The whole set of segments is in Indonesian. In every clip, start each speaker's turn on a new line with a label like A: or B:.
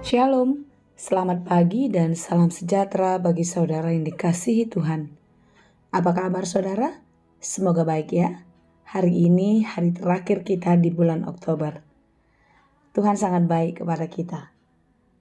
A: Shalom, selamat pagi dan salam sejahtera bagi saudara yang dikasihi Tuhan. Apa kabar saudara? Semoga baik ya. Hari ini hari terakhir kita di bulan Oktober. Tuhan sangat baik kepada kita.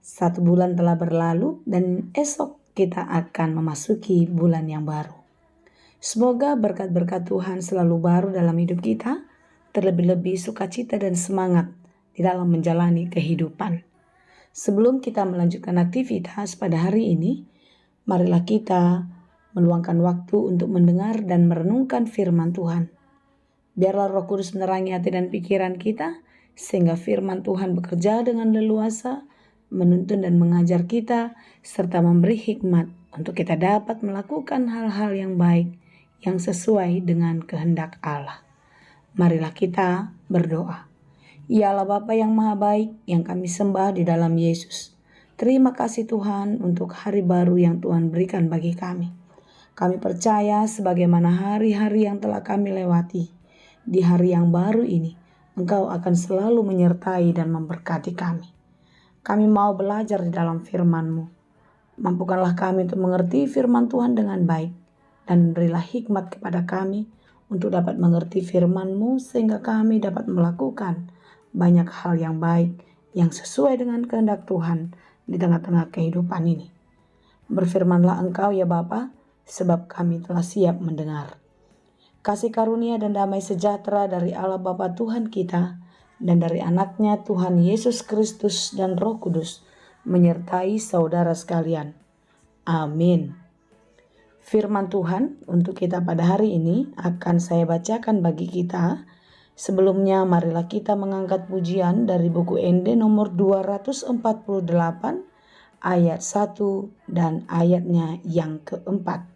A: 1 bulan telah berlalu dan esok kita akan memasuki bulan yang baru. Semoga berkat-berkat Tuhan selalu baru dalam hidup kita, terlebih-lebih sukacita dan semangat di dalam menjalani kehidupan. Sebelum kita melanjutkan aktivitas pada hari ini, marilah kita meluangkan waktu untuk mendengar dan merenungkan firman Tuhan. Biarlah Roh Kudus menerangi hati dan pikiran kita, sehingga firman Tuhan bekerja dengan leluasa, menuntun dan mengajar kita, serta memberi hikmat untuk kita dapat melakukan hal-hal yang baik yang sesuai dengan kehendak Allah. Marilah kita berdoa. Ya Allah Bapa yang maha baik yang kami sembah di dalam Yesus. Terima kasih Tuhan untuk hari baru yang Tuhan berikan bagi kami. Kami percaya sebagaimana hari-hari yang telah kami lewati, di hari yang baru ini Engkau akan selalu menyertai dan memberkati kami. Kami mau belajar di dalam firman-Mu. Mampukanlah kami untuk mengerti firman Tuhan dengan baik, dan berilah hikmat kepada kami untuk dapat mengerti firman-Mu sehingga kami dapat melakukan banyak hal yang baik yang sesuai dengan kehendak Tuhan di tengah-tengah kehidupan ini. Berfirmanlah Engkau ya Bapa, sebab kami telah siap mendengar. Kasih karunia dan damai sejahtera dari Allah Bapa Tuhan kita dan dari anaknya Tuhan Yesus Kristus dan Roh Kudus menyertai saudara sekalian. Amin. Firman Tuhan untuk kita pada hari ini akan saya bacakan bagi kita. Sebelumnya marilah kita mengangkat pujian dari buku ND nomor 248 ayat 1 dan ayatnya yang keempat.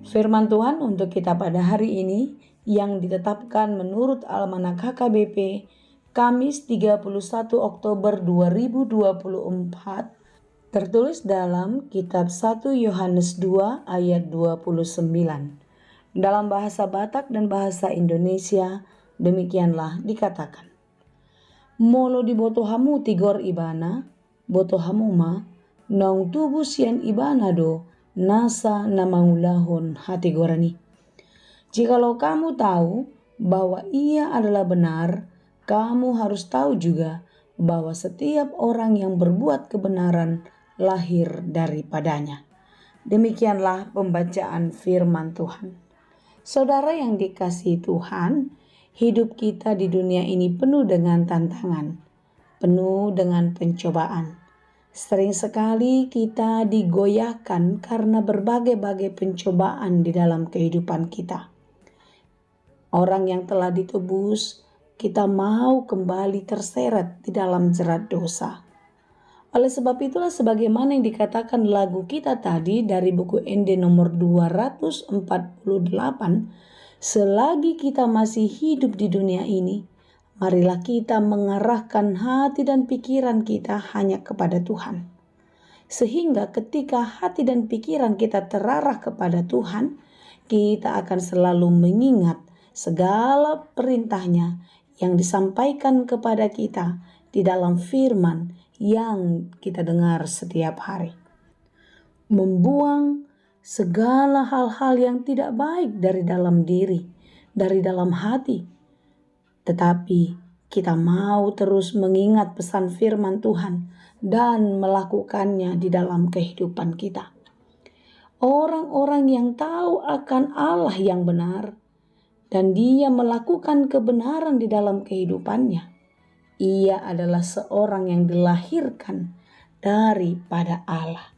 A: Firman Tuhan untuk kita pada hari ini yang ditetapkan menurut Almanak HKBP Kamis 31 Oktober 2024 tertulis dalam kitab 1 Yohanes 2 ayat 29. Dalam bahasa Batak dan bahasa Indonesia demikianlah dikatakan. Molo di botohamu tigor ibana, botohamu ma, nong tubuh sian ibana do, nasa namaulahon hati gorani. Jikalau kamu tahu bahwa ia adalah benar, kamu harus tahu juga bahwa setiap orang yang berbuat kebenaran lahir daripadanya. Demikianlah pembacaan firman Tuhan. Saudara yang dikasihi Tuhan, hidup kita di dunia ini penuh dengan tantangan, penuh dengan pencobaan. Sering sekali kita digoyahkan karena berbagai-bagai pencobaan di dalam kehidupan kita. Orang yang telah ditebus, kita mau kembali terseret di dalam jerat dosa. Oleh sebab itulah sebagaimana yang dikatakan lagu kita tadi dari buku ND nomor 248, selagi kita masih hidup di dunia ini, marilah kita mengarahkan hati dan pikiran kita hanya kepada Tuhan. Sehingga ketika hati dan pikiran kita terarah kepada Tuhan, kita akan selalu mengingat segala perintahnya yang disampaikan kepada kita di dalam firman yang kita dengar setiap hari. Membuang segala hal-hal yang tidak baik dari dalam diri, dari dalam hati. Tetapi kita mau terus mengingat pesan firman Tuhan dan melakukannya di dalam kehidupan kita. Orang-orang yang tahu akan Allah yang benar dan dia melakukan kebenaran di dalam kehidupannya, ia adalah seorang yang dilahirkan daripada Allah.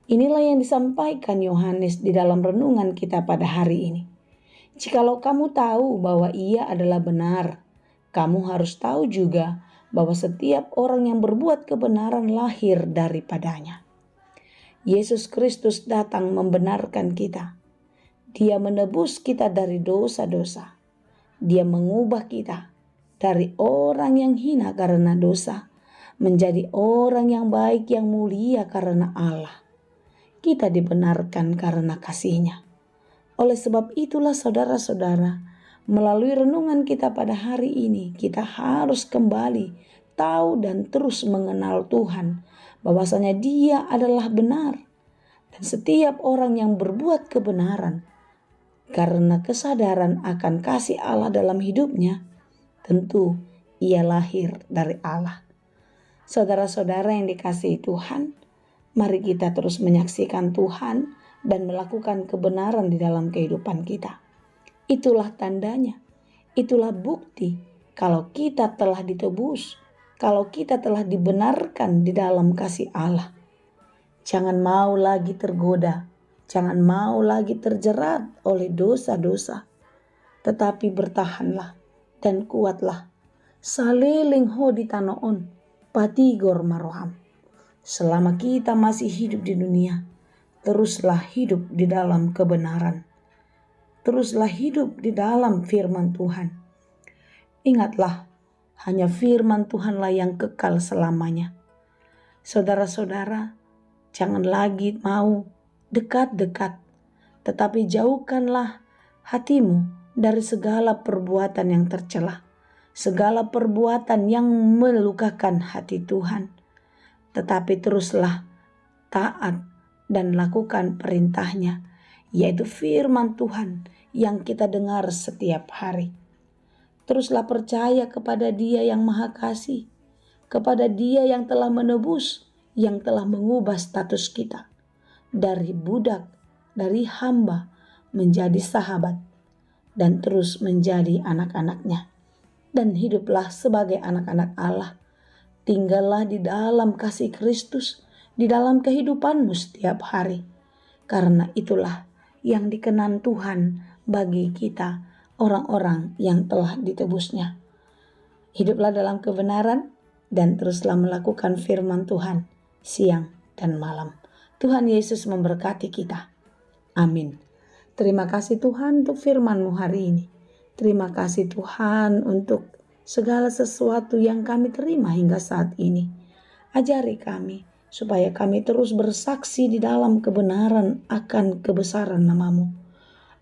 A: Inilah yang disampaikan Yohanes di dalam renungan kita pada hari ini. Jikalau kamu tahu bahwa ia adalah benar, kamu harus tahu juga bahwa setiap orang yang berbuat kebenaran lahir daripadanya. Yesus Kristus datang membenarkan kita. Dia menebus kita dari dosa-dosa. Dia mengubah kita dari orang yang hina karena dosa menjadi orang yang baik yang mulia karena Allah. Kita dibenarkan karena kasih-Nya. Oleh sebab itulah saudara-saudara, melalui renungan kita pada hari ini, kita harus kembali tahu dan terus mengenal Tuhan, bahwasanya Dia adalah benar. Dan setiap orang yang berbuat kebenaran, karena kesadaran akan kasih Allah dalam hidupnya, tentu ia lahir dari Allah. Saudara-saudara yang dikasihi Tuhan, mari kita terus menyaksikan Tuhan dan melakukan kebenaran di dalam kehidupan kita. Itulah tandanya, itulah bukti kalau kita telah ditebus, kalau kita telah dibenarkan di dalam kasih Allah. Jangan mau lagi tergoda, jangan mau lagi terjerat oleh dosa-dosa, tetapi bertahanlah dan kuatlah. Saliling hodi tanoon, patigor maroham. Selama kita masih hidup di dunia, teruslah hidup di dalam kebenaran. Teruslah hidup di dalam firman Tuhan. Ingatlah, hanya firman Tuhanlah yang kekal selamanya. Saudara-saudara, jangan lagi mau dekat-dekat, tetapi jauhkanlah hatimu dari segala perbuatan yang tercela, segala perbuatan yang melukakan hati Tuhan. Tetapi teruslah taat dan lakukan perintahnya, yaitu firman Tuhan yang kita dengar setiap hari. Teruslah percaya kepada Dia yang Maha Kasih, kepada Dia yang telah menebus, yang telah mengubah status kita dari budak, dari hamba menjadi sahabat, dan terus menjadi anak-anaknya. Dan hiduplah sebagai anak-anak Allah. Tinggallah di dalam kasih Kristus, di dalam kehidupanmu setiap hari. Karena itulah yang dikenan Tuhan bagi kita, orang-orang yang telah ditebusnya. Hiduplah dalam kebenaran dan teruslah melakukan firman Tuhan siang dan malam. Tuhan Yesus memberkati kita. Amin. Terima kasih Tuhan untuk firman-Mu hari ini. Terima kasih Tuhan untuk segala sesuatu yang kami terima hingga saat ini. Ajari kami supaya kami terus bersaksi di dalam kebenaran akan kebesaran nama-Mu,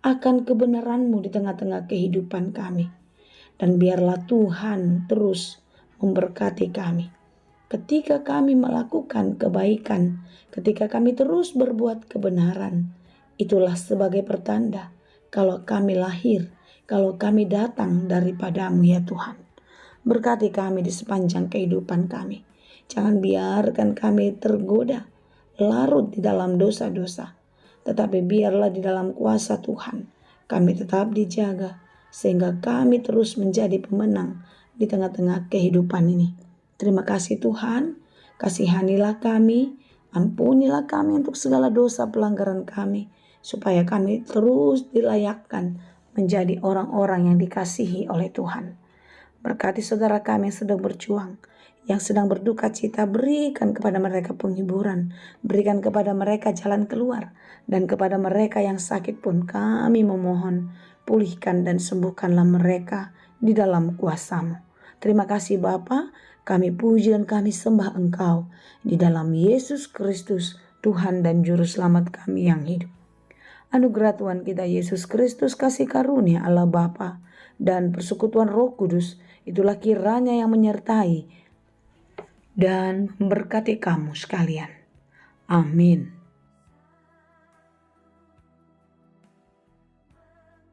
A: akan kebenaran-Mu di tengah-tengah kehidupan kami. Dan biarlah Tuhan terus memberkati kami. Ketika kami melakukan kebaikan, ketika kami terus berbuat kebenaran, itulah sebagai pertanda kalau kami lahir, kalau kami datang daripada-Mu ya Tuhan. Berkati kami di sepanjang kehidupan kami. Jangan biarkan kami tergoda, larut di dalam dosa-dosa. Tetapi biarlah di dalam kuasa Tuhan, kami tetap dijaga, sehingga kami terus menjadi pemenang di tengah-tengah kehidupan ini. Terima kasih Tuhan, kasihanilah kami, ampunilah kami untuk segala dosa pelanggaran kami, supaya kami terus dilayakkan menjadi orang-orang yang dikasihi oleh Tuhan. Berkati saudara kami yang sedang berjuang, yang sedang berduka cita, berikan kepada mereka penghiburan, berikan kepada mereka jalan keluar, dan kepada mereka yang sakit pun kami memohon, pulihkan dan sembuhkanlah mereka di dalam kuasa-Mu. Terima kasih Bapa, kami puji dan kami sembah Engkau di dalam Yesus Kristus, Tuhan dan Juru Selamat kami yang hidup. anugerah Tuhan kita Yesus Kristus, kasih karunia Allah Bapa, dan persekutuan Roh Kudus, itulah kiranya yang menyertai dan memberkati kamu sekalian. Amin.